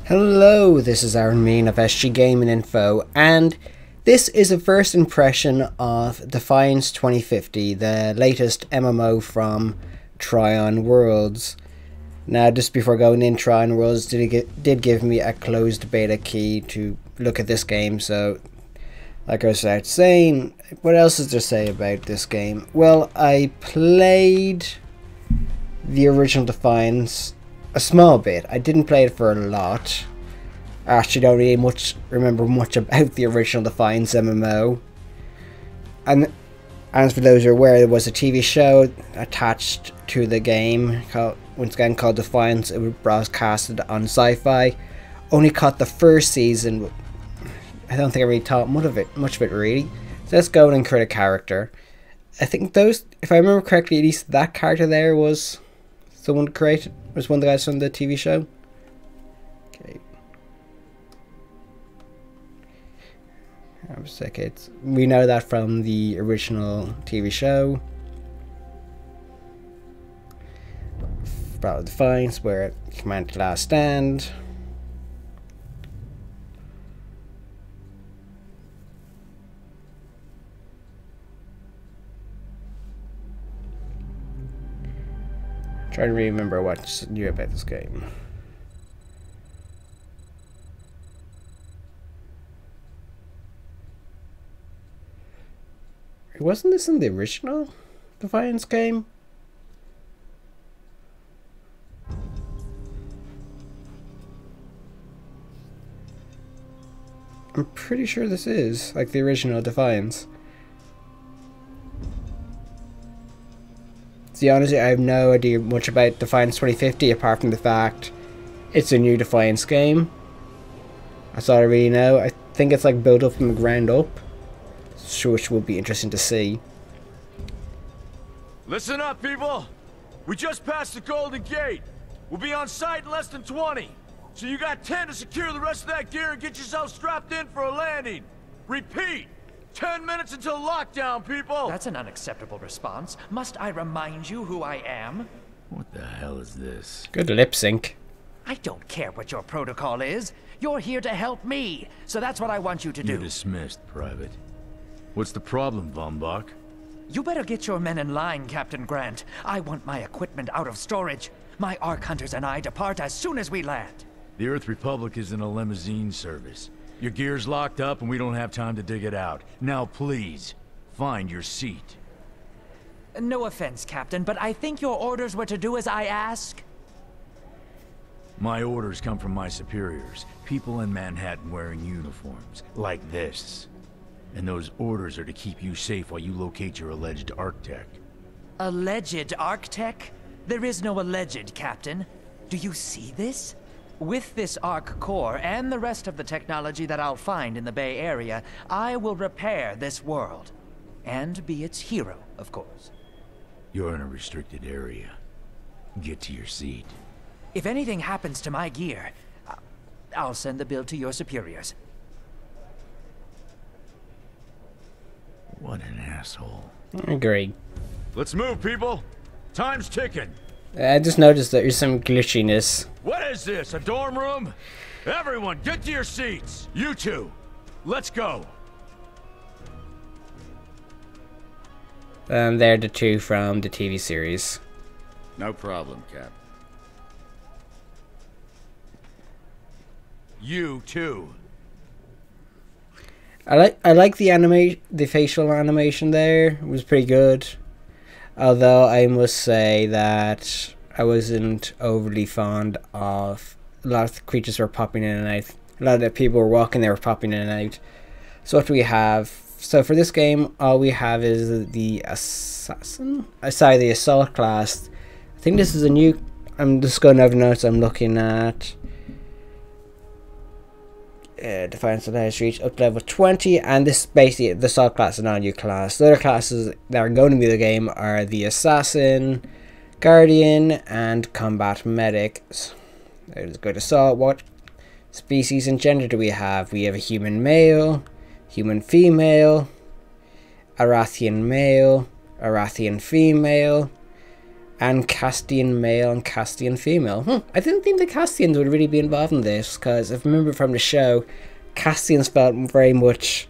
Hello, this is Aaron Mean of SG Gaming Info, and this is a first impression of Defiance 2050, the latest MMO from Trion Worlds. Now, just before going in, Trion Worlds did give me a closed beta key to look at this game, so like I was saying, what else is there to say about this game? Well, I played the original Defiance a small bit. I didn't play it for a lot. I actually don't really remember much about the original Defiance MMO. And as for those who are aware, there was a TV show attached to the game once again called Defiance. It was broadcasted on Sci-Fi. Only caught the first season. I don't think I really thought much of it really. So let's go and create a character. I think if I remember correctly, at least that character there was someone created. Was one of the guys from the TV show. Okay. We know that from the original TV show. Battle Defiance, where Command Last Stand. Trying to remember what's new about this game. Wasn't this in the original Defiance game? I'm pretty sure this is like the original Defiance. To be honest, I have no idea much about Defiance 2050 apart from the fact it's a new Defiance game. That's all I really know. I think it's like built up from the ground up, which will be interesting to see. Listen up, people! We just passed the Golden Gate. We'll be on site in less than 20. So you got 10 to secure the rest of that gear and get yourself strapped in for a landing. Repeat! 10 minutes until lockdown, people! That's an unacceptable response. Must I remind you who I am? What the hell is this? Good lip sync. I don't care what your protocol is. You're here to help me, so that's what I want you to do. You're dismissed, Private. What's the problem, Von Bach? You better get your men in line, Captain Grant. I want my equipment out of storage. My Ark Hunters and I depart as soon as we land. The Earth Republic is in a limousine service. Your gear's locked up and we don't have time to dig it out. Now please, find your seat. No offense, Captain, but I think your orders were to do as I ask. My orders come from my superiors. People in Manhattan wearing uniforms, like this. And those orders are to keep you safe while you locate your alleged Arctech. Alleged Arctech? There is no alleged, Captain. Do you see this? With this Ark core and the rest of the technology that I'll find in the Bay Area, I will repair this world. And be its hero, of course. You're in a restricted area. Get to your seat. If anything happens to my gear, I'll send the bill to your superiors. What an asshole. Agreed. Let's move, people! Time's ticking! I just noticed that there's some glitchiness. What is this, a dorm room? Everyone, get to your seats! You two, let's go! They're the two from the TV series. No problem, Cap. You too. I like the facial animation there. It was pretty good. Although I must say that I wasn't overly fond of a lot of the creatures were popping in and out. A lot of the people were walking, they were popping in and out. So what do we have? So for this game, all we have is the assassin. Sorry, the assault class. I think this is a new. I'm just going over notes. I'm looking at. Defiance has reached up to level 20, and this basically the assault class is not a new class. The other classes that are going to be the game are the assassin, guardian, and combat medic. There's good assault. What species and gender do we have? We have a human male, human female, Arathian male, Arathian female, and Castian male and Castian female. I didn't think the Castians would really be involved in this, because if I remember from the show, Castians felt very much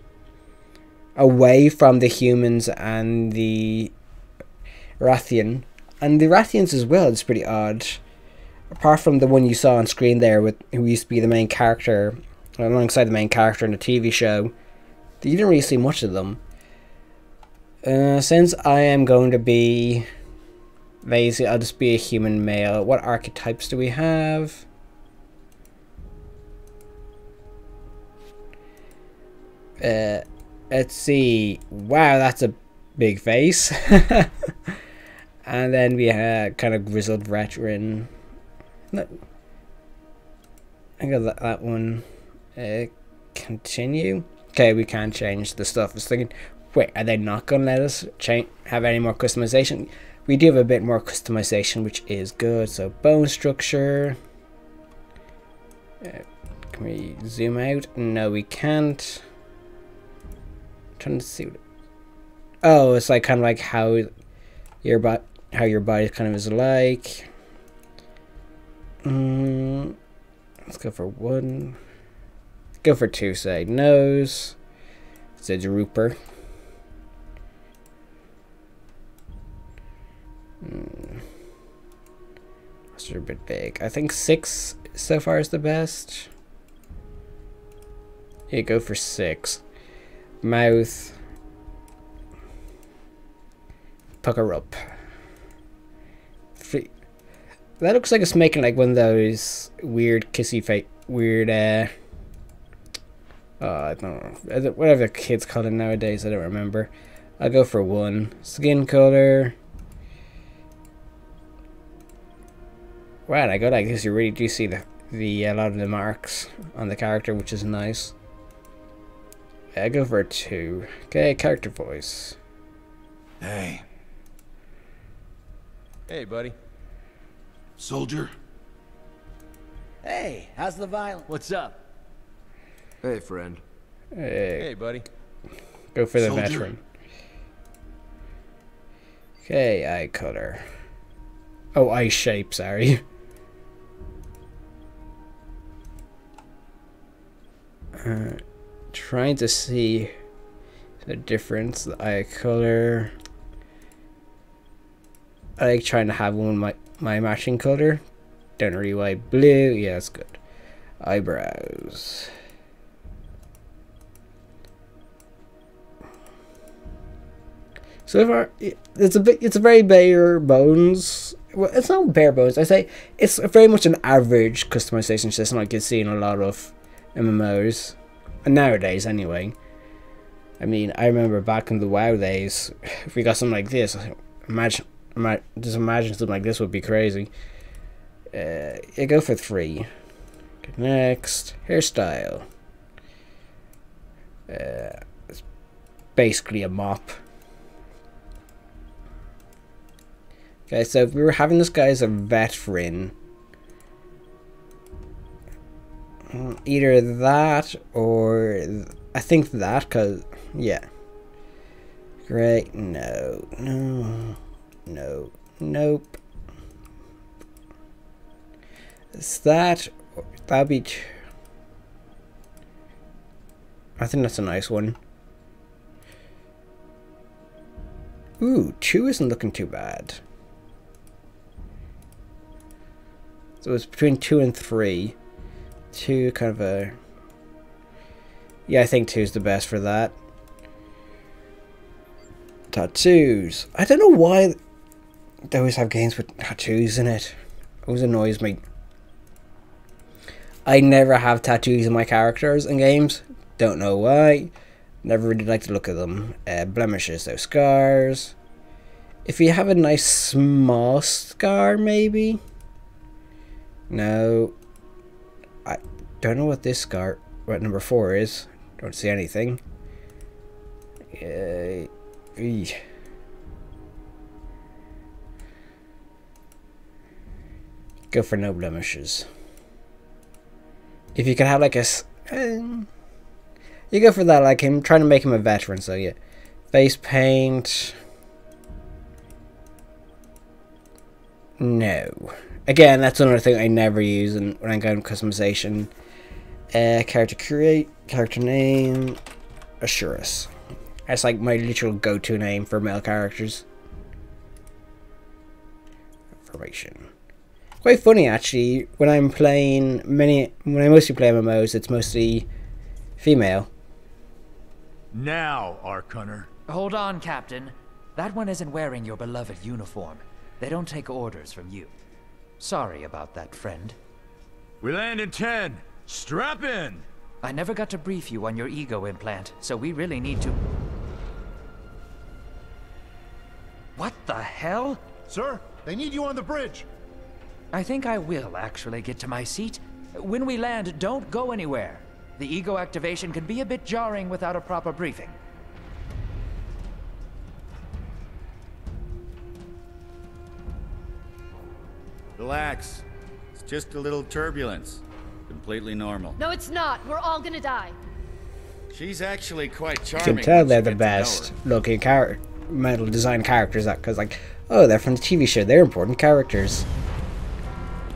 away from the humans and the Rathian. And the Rathians as well, it's pretty odd. Apart from the one you saw on screen there, with who used to be the main character, alongside the main character in the TV show, you didn't really see much of them. Since I am going to be lazy, I'll just be a human male. What archetypes do we have? Let's see. Wow, that's a big face. And then we have kind of grizzled veteran. No, I got that one. Continue. Okay, we can't change the stuff. I was thinking, wait, are they not going to let us have any more customization? We do have a bit more customization, which is good. So bone structure. Can we zoom out? No, we can't. I'm trying to see. Oh, it's like kind of like how your body kind of is like. Let's go for one. Go for two. Say nose. It's a drooper. Those are a bit big. I think 6 so far is the best. Yeah, go for 6. Mouth. Pucker up. That looks like it's making like one of those weird kissy face, weird I don't know, whatever the kids call it nowadays. I don't remember. I'll go for 1. Skin color. Wow, I go like this. You really do see the a lot of the marks on the character, which is nice. I go for a 2. Okay, character voice. Hey. Hey, buddy. Soldier? Hey, how's the violence? What's up? Hey, friend. Hey, buddy. Go for the Soldier. veteran. Okay, eye color. Oh, eye shape, sorry. Trying to see the difference. The eye color. I like trying to have one my matching color. Don't know really why. Blue, yeah, that's good. Eyebrows. So far, it's a very bare bones. Well, it's not bare bones. I say it's very much an average customization system like you see in a lot of MMOs, nowadays anyway. I mean, I remember back in the WoW days, if we got something like this, just imagine something like this would be crazy. You go for 3. Okay, next, hairstyle. It's basically a mop. Okay, so if we were having this guy as a veteran, either that or I think that, cause yeah. Great, no, nope. Is that? That'd be. I think that's a nice one. Ooh, 2 isn't looking too bad. So it's between 2 and 3. 2 kind of a... Yeah, I think 2 is the best for that. Tattoos. I don't know why they always have games with tattoos in it. It always annoys me. I never have tattoos in my characters in games. Don't know why. Never really like to look at them. Blemishes, so scars. If you have a nice small scar, maybe? No. I don't know what this scar, what number 4 is. Don't see anything. Go for no blemishes. If you can have like a... you go for that, like him, trying to make him a veteran, so yeah. Face paint. No. Again, that's another thing I never use when I'm going customization. Character create, character name, Assurus. That's like my literal go-to name for male characters. Information. Quite funny actually. When I mostly play MMOs, it's mostly female. Now, Ark Hunter. Hold on, Captain. That one isn't wearing your beloved uniform. They don't take orders from you. Sorry about that, friend. We land in 10. Strap in. I never got to brief you on your ego implant, so we really need to... What the hell? Sir, they need you on the bridge. I think I will actually get to my seat. When we land, don't go anywhere. The ego activation can be a bit jarring without a proper briefing. Relax. It's just a little turbulence. Completely normal. No, it's not. We're all gonna die. She's actually quite You charming. can tell once they're you the get to know best her. looking metal design characters, because like, oh, they're from the TV show, they're important characters.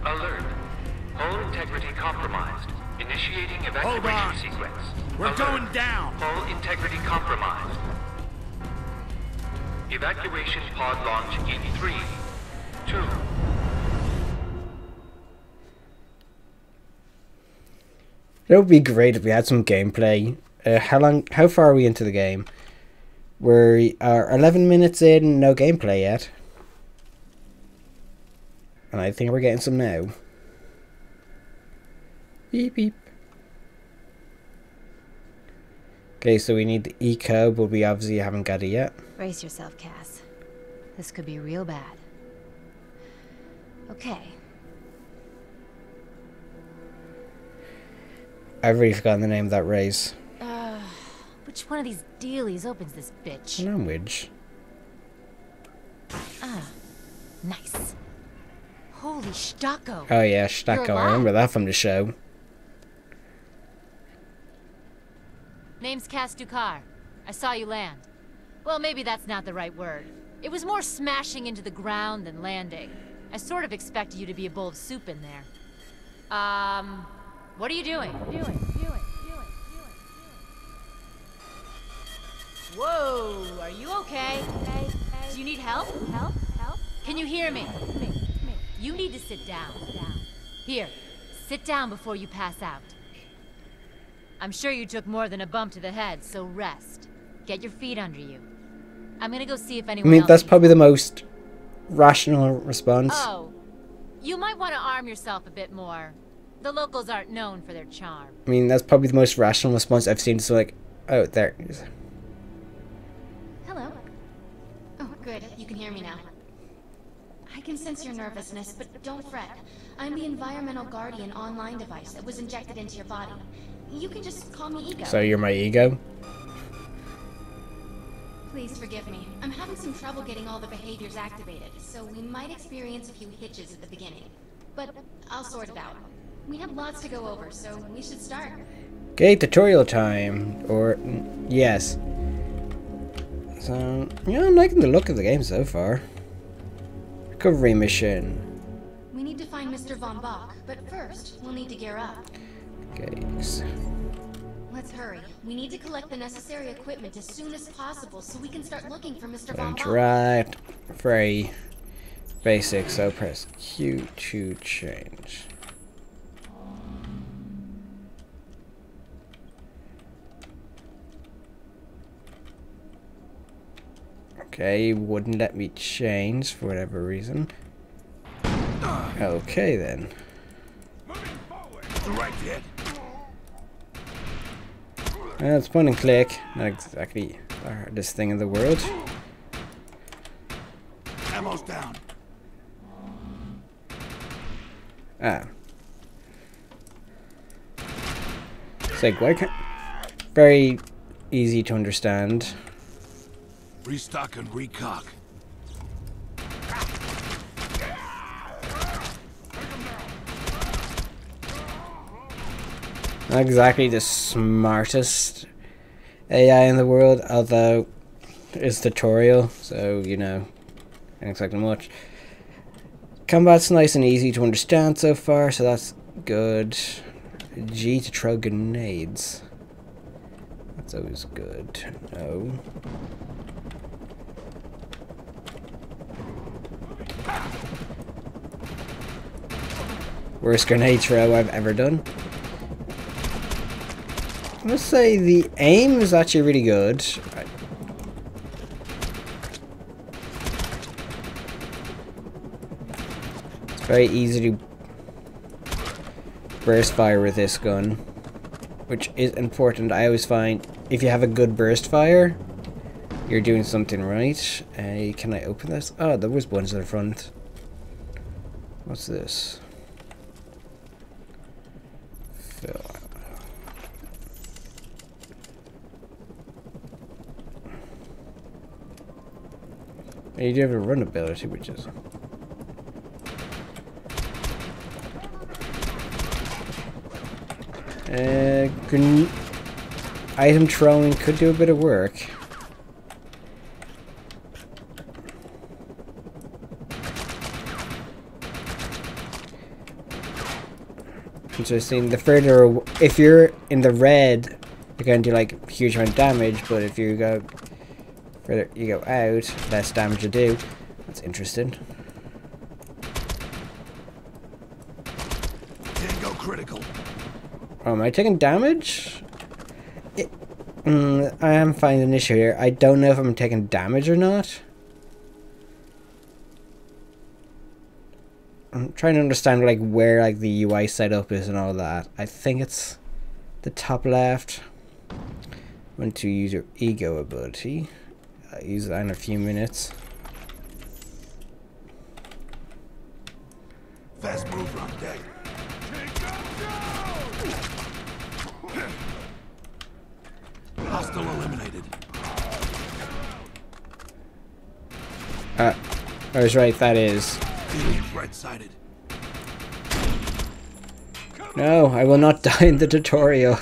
Alert. Hull integrity compromised. Initiating Hold evacuation on. sequence. We're Alert. going down. Hull integrity compromised. Evacuation pod launch in 3, 2. It would be great if we had some gameplay. How far are we into the game? We are 11 minutes in, no gameplay yet. And I think we're getting some now. Beep beep. Okay, so we need the eco, but we obviously haven't got it yet. Brace yourself, Cass. This could be real bad. Okay. I've already forgotten the name of that race. Which one of these dealies opens this bitch? Language. Nice. Holy Stacko. Oh yeah, Stacko. I remember that from the show. Name's Cass Dukar. I saw you land. Well, maybe that's not the right word. It was more smashing into the ground than landing. I sort of expected you to be a bowl of soup in there. What are you doing? Whoa, are you okay? Do you need help? Help? Can you hear me? You need to sit down. Here, sit down before you pass out. I'm sure you took more than a bump to the head, so rest. Get your feet under you. I'm gonna go see if I anyone mean, else that's needs probably help. the most rational response. Oh, you might want to arm yourself a bit more. The locals aren't known for their charm. I mean, that's probably the most rational response I've seen. So like, oh, there. Hello. Oh, good. You can hear me now. I can sense your nervousness, but don't fret. I'm the Environmental Guardian online device that was injected into your body. You can just call me Ego. So you're my ego? Please forgive me. I'm having some trouble getting all the behaviors activated, so we might experience a few hitches at the beginning. But I'll sort it out. We have lots to go over, so we should start. Okay, tutorial time. Or, yes. So, yeah, I'm liking the look of the game so far. Recovery mission. We need to find Mr. Von Bach, but first, we'll need to gear up. Okay. Let's hurry. We need to collect the necessary equipment as soon as possible so we can start looking for Mr. Von Bach. Right. Very basic, so press Q to change. Okay, wouldn't let me change for whatever reason. Okay then. The right hit. It's point and click. Not exactly the hardest thing in the world. Ammo's down. Ah. It's like, why can't... Very easy to understand. Restock and recock. Not exactly the smartest AI in the world, although it's tutorial, so, you know, can't expect much. Combat's nice and easy to understand so far, so that's good. G to throw grenades. That's always good. No. Worst grenade throw I've ever done. I must say the aim is actually really good. It's very easy to burst fire with this gun, which is important. I always find if you have a good burst fire, you're doing something right. Can I open this? Oh, there was ones in the front. What's this? Fill. You do have a run ability, which is item throwing could do a bit of work. Interesting. The further, if you're in the red, you're going to do like huge amount of damage, but if you go further, you go out, less damage you do. That's interesting. Tango critical. Oh, am I taking damage? I am finding an issue here. I don't know if I'm taking damage or not. I'm trying to understand like where like the UI setup is and all that. I think it's the top left. Want to use your ego ability. I'll use that in a few minutes. Fast move on deck. Hostile eliminated. I was right, that is. Right-sided. No, I will not die in the tutorial.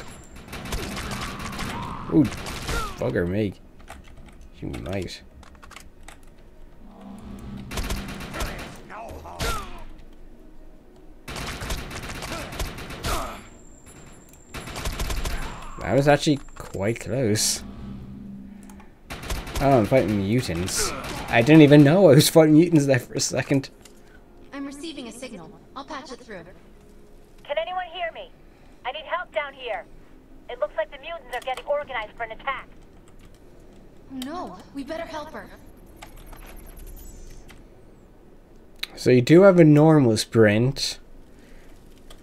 Ooh, bugger me. You might. That was actually quite close. Oh, I'm fighting mutants. I didn't even know I was fighting mutants there for a second. I'm receiving a signal. I'll patch it through. Can anyone hear me? I need help down here. It looks like the mutants are getting organized for an attack. No, we better help her. So you do have a normal sprint,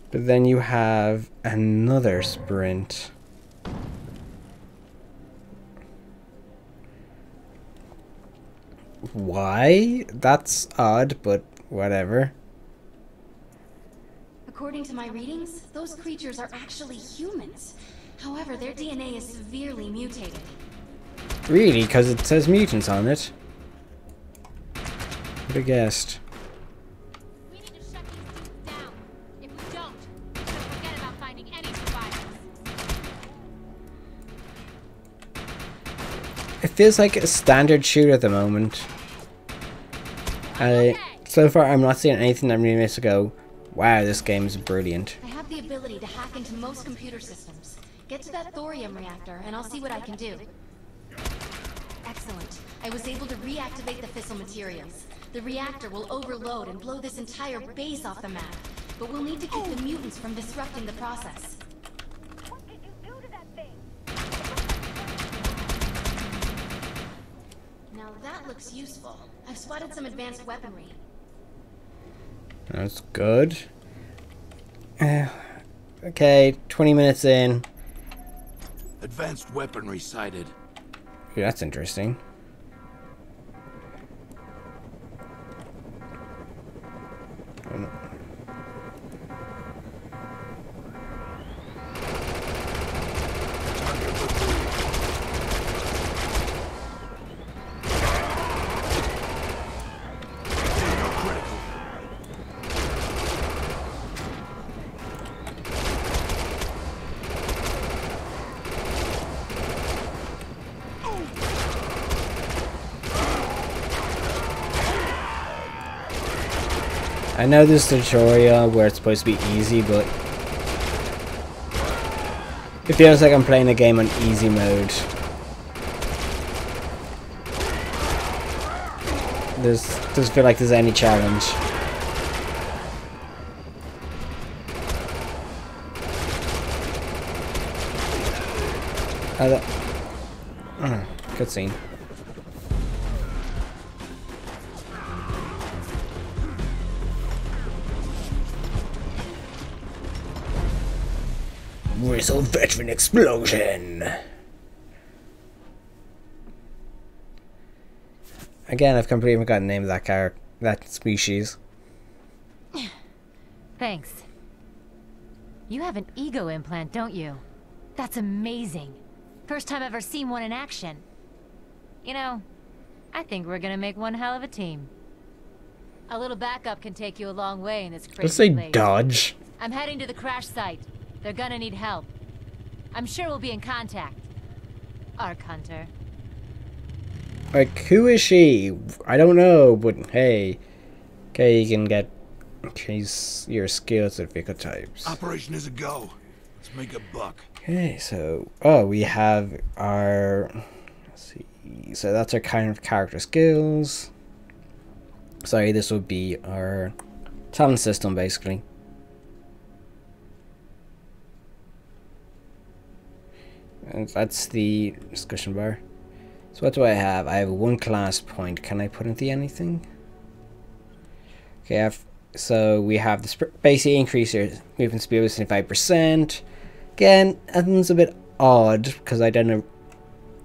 but then you have another sprint. Why? That's odd, but whatever. According to my readings, those creatures are actually humans. However, their DNA is severely mutated. Really? Because it says mutants on it. Would have guessed. We need to shut these dudes down. If we don't, we'll forget about finding any survivors. It feels like a standard shooter at the moment. So far, I'm not seeing anything that really makes me go, wow, this game is brilliant. I have the ability to hack into most computer systems. Get to that thorium reactor, and I'll see what I can do. Excellent. I was able to reactivate the fissile materials. The reactor will overload and blow this entire base off the map. But we'll need to keep the mutants from disrupting the process. What did you do to that thing? Now that looks useful. I've spotted some advanced weaponry. That's good. Okay, 20 minutes in. Advanced weaponry sighted. Ooh, that's interesting. I know this tutorial where it's supposed to be easy, but it feels like I'm playing a game on easy mode. Doesn't feel like there's any challenge. Cutscene. Whistle veteran explosion. Again, I've completely forgotten the name of that species. Thanks. You have an ego implant, don't you? That's amazing. First time I've ever seen one in action. You know, I think we're gonna make one hell of a team. A little backup can take you a long way in this crazy Let's say place. dodge. I'm heading to the crash site. They're gonna need help. I'm sure we'll be in contact. Ark Hunter. Like, who is she? I don't know, but hey. Okay, you can get your skill certificate types. Operation is a go. Let's make a buck. Okay, so we have our, let's see, so that's our kind of character skills. Sorry, this would be our talent system basically. And that's the discussion bar. So what do I have? I have 1 class point. Can I put into anything? Okay, so we have the basic increase your movement speed with 75%. Again, that one's a bit odd because I don't know.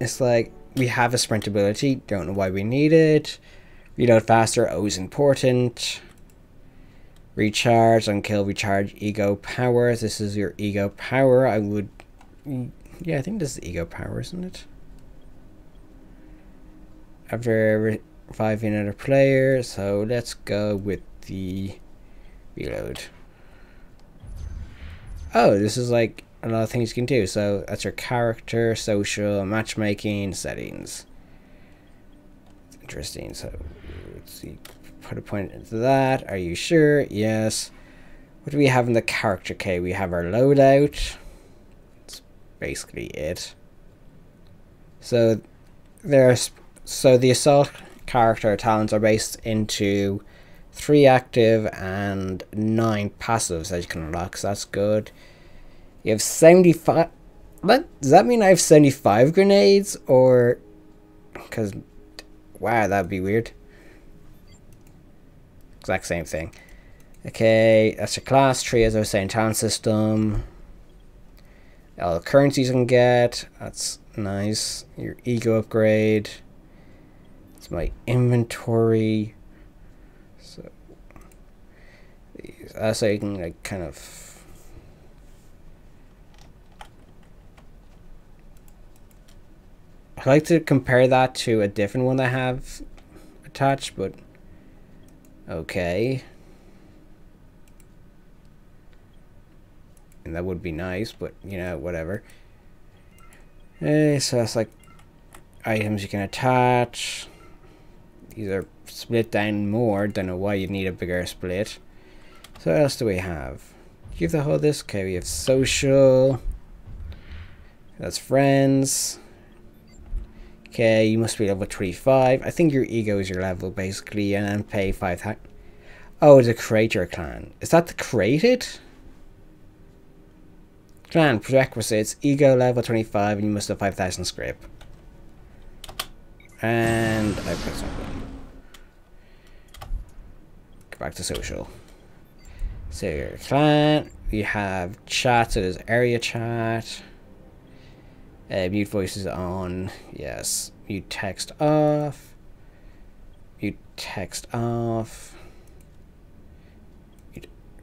It's like we have a sprint ability, don't know why we need it. Reload faster, always important. Recharge, unkill, recharge, ego power. This is your ego power. I would, yeah, I think this is ego power, isn't it? After reviving another player, so let's go with the reload. Oh, this is like a lot of things you can do. So that's your character, social, matchmaking, settings. It's interesting. So let's see, put a point into that. Are you sure? Yes. What do we have in the character? Okay, we have our loadout. That's basically it. So the assault character talents are based into 3 active and 9 passives that you can unlock, so that's good. You have 75. What does that mean? I have 75 grenades, or because wow, that'd be weird. Exact same thing. Okay, that's your class tree, as I was saying, talent system. All the currencies you can get. That's nice. Your ego upgrade. It's my inventory. So so you can like kind of. I like to compare that to a different one I have attached, but okay. And that would be nice, but you know, whatever. So that's like items you can attach. These are split down more. Don't know why you need a bigger split. So what else do we have? Give the whole this. Okay, we have social. That's friends. Okay, you must be level 25. I think your ego is your level basically, and then pay 5,000. Oh, the creator clan. Is that the created? Clan prerequisites, ego level 25, and you must have 5,000 script. And I put something. Go back to social. So your clan, we have chat, so there's area chat. Mute voices on, yes. Mute text off. Mute text off.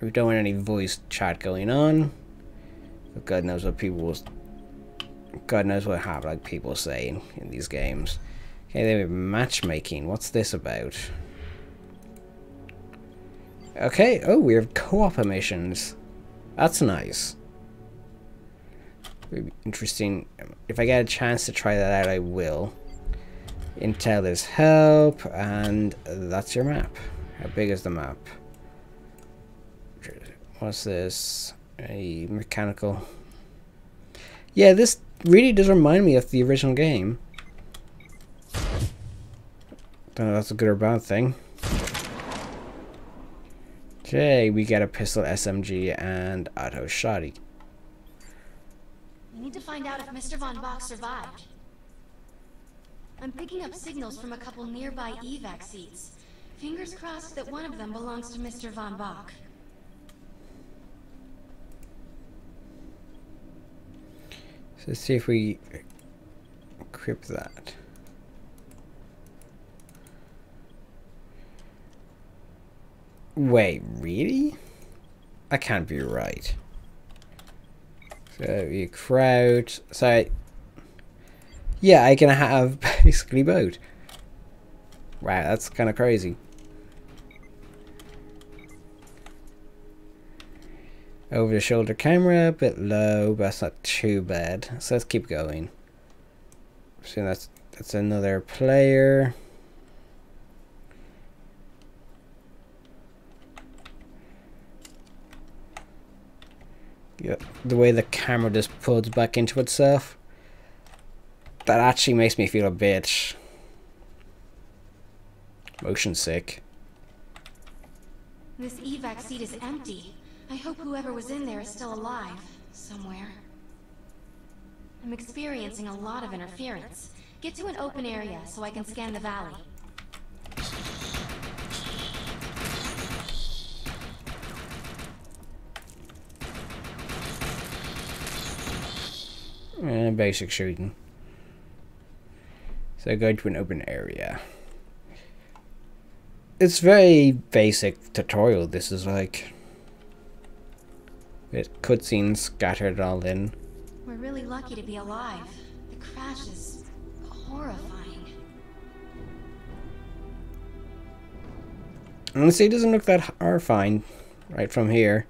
We don't want any voice chat going on. But God knows what God knows what have like people saying in these games. Okay, then we have matchmaking. What's this about? Okay, oh, we have co-op missions. That's nice. Interesting. If I get a chance to try that out, I will. Intel is help, and that's your map. How big is the map? What's this? A mechanical. Yeah, this really does remind me of the original game. Don't know if that's a good or bad thing. Okay, we get a pistol, SMG, and auto shotty. We need to find out if Mr. Von Bach survived. I'm picking up signals from a couple nearby evac seats. Fingers crossed that one of them belongs to Mr. Von Bach. So let's see if we equip that. Wait, really? That can't be right. So you crowd. So yeah, I can have basically both. Wow, that's kind of crazy. Over the shoulder camera, a bit low, but that's not too bad. So let's keep going. So that's another player. Yeah, the way the camera just pulls back into itself, that actually makes me feel a bit motion sick. This evac seat is empty. I hope whoever was in there is still alive, somewhere. I'm experiencing a lot of interference. Get to an open area so I can scan the valley. Basic shooting. So go to an open area. It's very basic tutorial. This is like with cutscenes scattered all in. We're really lucky to be alive. The crash is horrifying. Honestly, it doesn't look that horrifying right from here.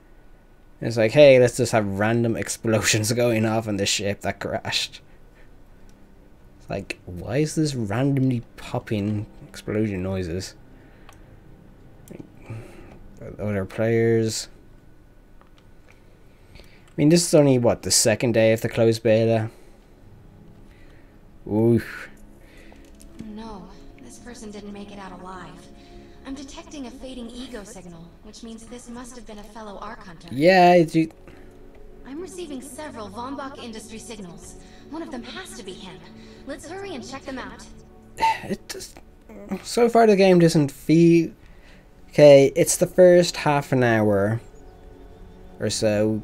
It's like, hey, let's just have random explosions going off on the ship that crashed. It's like, why is this randomly popping explosion noises? Other players. I mean, this is only, what, the second day of the closed beta? Oof. No, this person didn't make it out alive. I'm detecting a fading ego signal, which means this must have been a fellow Ark Hunter. Yeah, I'm receiving several Von Bach Industry signals. One of them has to be him. Let's hurry and check them out. It just, so far the game doesn't feel... Okay, it's the first half an hour or so.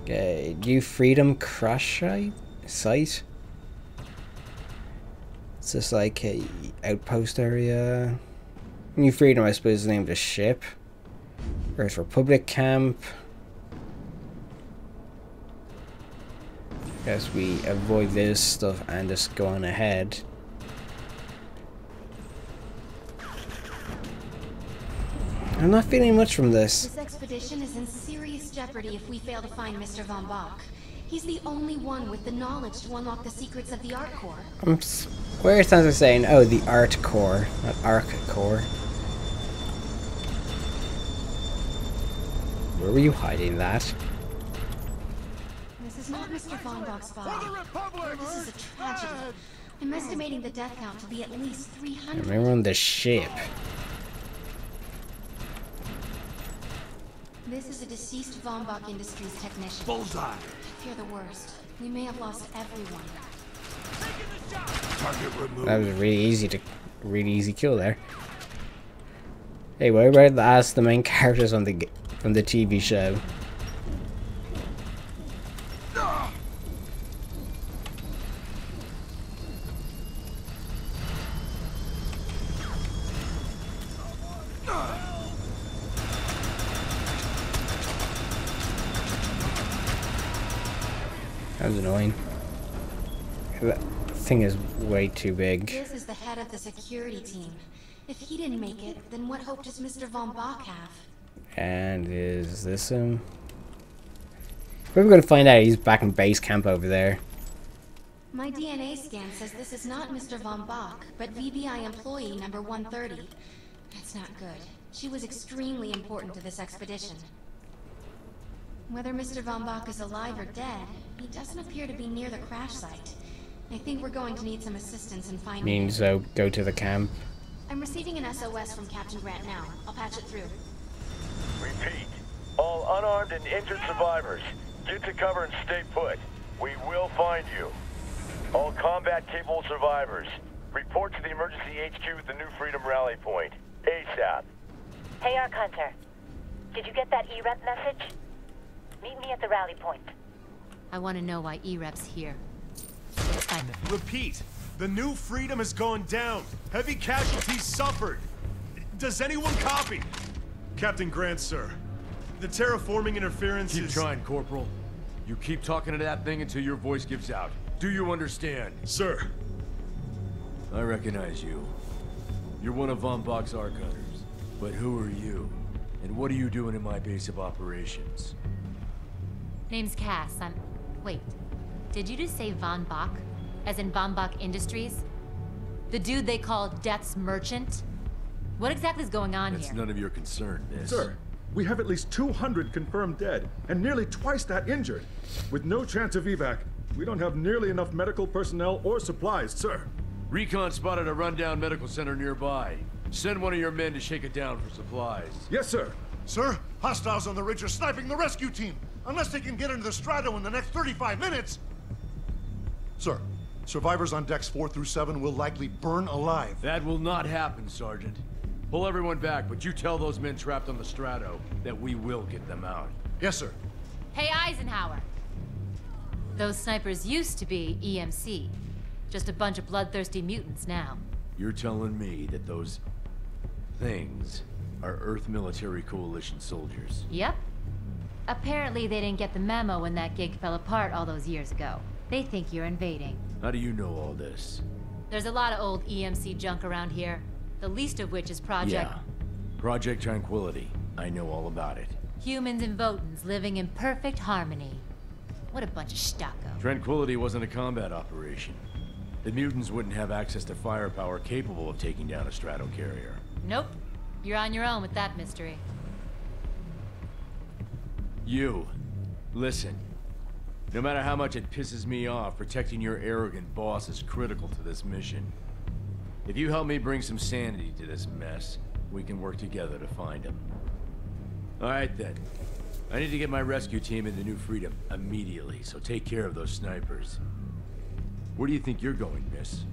Okay, New Freedom crash site. It's just like a outpost area. New Freedom, I suppose, is the name of the ship. Earth Republic camp. Guess we avoid this stuff and just go on ahead. I'm not feeling much from this. This expedition is in serious jeopardy if we fail to find Mr. Von Bach. He's the only one with the knowledge to unlock the secrets of the Ark Core. Where it sounds like saying, oh, the Art Core, not Ark Core. Where were you hiding that? This is not Mr. Von Bach's body. This is a tragedy. I'm estimating the death count to be at least 300. Remember on the ship. This is a deceased Von Bach Industries technician. Bullseye. I fear the worst. We may have lost everyone. Target removed. That was really easy kill there. Hey, what about ask the main characters on from the TV show? That was annoying. That thing is way too big. This is the head of the security team. If he didn't make it, then what hope does Mr. Von Bach have? And is this him? We're going to find out he's back in base camp over there. My DNA scan says this is not Mr. Von Bach, but VBI employee number 130. That's not good. She was extremely important to this expedition. Whether Mr. Von Bach is alive or dead, he doesn't appear to be near the crash site. I think we're going to need some assistance in finding him. Means go to the camp. I'm receiving an SOS from Captain Grant now. I'll patch it through. Repeat. All unarmed and injured survivors, get to cover and stay put. We will find you. All combat-capable survivors, report to the emergency HQ at the New Freedom Rally Point. ASAP. Hey, Ark Hunter. Did you get that E-Rep message? Meet me at the rally point. I want to know why E-Rep's here. Repeat. The New Freedom has gone down. Heavy casualties suffered. Does anyone copy? Captain Grant, sir. The terraforming interference is... Keep trying, Corporal. You keep talking to that thing until your voice gives out. Do you understand? Sir. I recognize you. You're one of Von Bach's Ark Hunters. But who are you? And what are you doing in my base of operations? Name's Cass. Wait. Did you just say Von Bach? As in Von Bach Industries? The dude they call Death's Merchant? What exactly is going on here? It's none of your concern, miss. Sir, we have at least 200 confirmed dead, and nearly twice that injured. With no chance of evac, we don't have nearly enough medical personnel or supplies, sir. Recon spotted a rundown medical center nearby. Send one of your men to shake it down for supplies. Yes, sir. Sir, hostiles on the ridge are sniping the rescue team. Unless they can get into the Strato in the next 35 minutes. Sir, survivors on decks 4 through 7 will likely burn alive. That will not happen, Sergeant. Pull everyone back, but you tell those men trapped on the Strato that we will get them out. Yes, sir. Hey, Eisenhower. Those snipers used to be EMC. Just a bunch of bloodthirsty mutants now. You're telling me that those things are Earth Military Coalition soldiers? Yep. Apparently they didn't get the memo when that gig fell apart all those years ago. They think you're invading. How do you know all this? There's a lot of old EMC junk around here. The least of which is Project... Yeah. Project Tranquility. I know all about it. Humans and Votans living in perfect harmony. What a bunch of stucco. Tranquility wasn't a combat operation. The mutants wouldn't have access to firepower capable of taking down a Strato carrier. Nope. You're on your own with that mystery. You. Listen. No matter how much it pisses me off, protecting your arrogant boss is critical to this mission. If you help me bring some sanity to this mess, we can work together to find him. Alright then. I need to get my rescue team into New Freedom immediately, so take care of those snipers. Where do you think you're going, miss?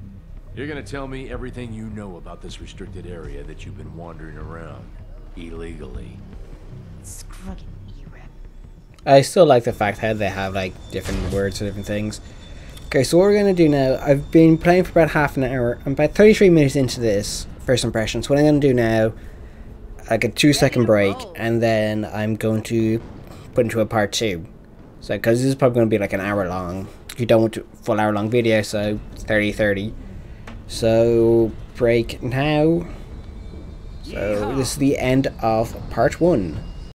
You're gonna tell me everything you know about this restricted area that you've been wandering around illegally. Scruggy E-Rep. I still like the fact how they have like different words for different things. Okay, so what we're gonna do now, I've been playing for about half an hour. I'm about 33 minutes into this first impressions. What I'm gonna do now, I get a 2-second break, and then I'm going to put into a part 2. So, because this is probably going to be like an hour long. If you don't want a full hour long video, so 30. So, break now. So, this is the end of part 1.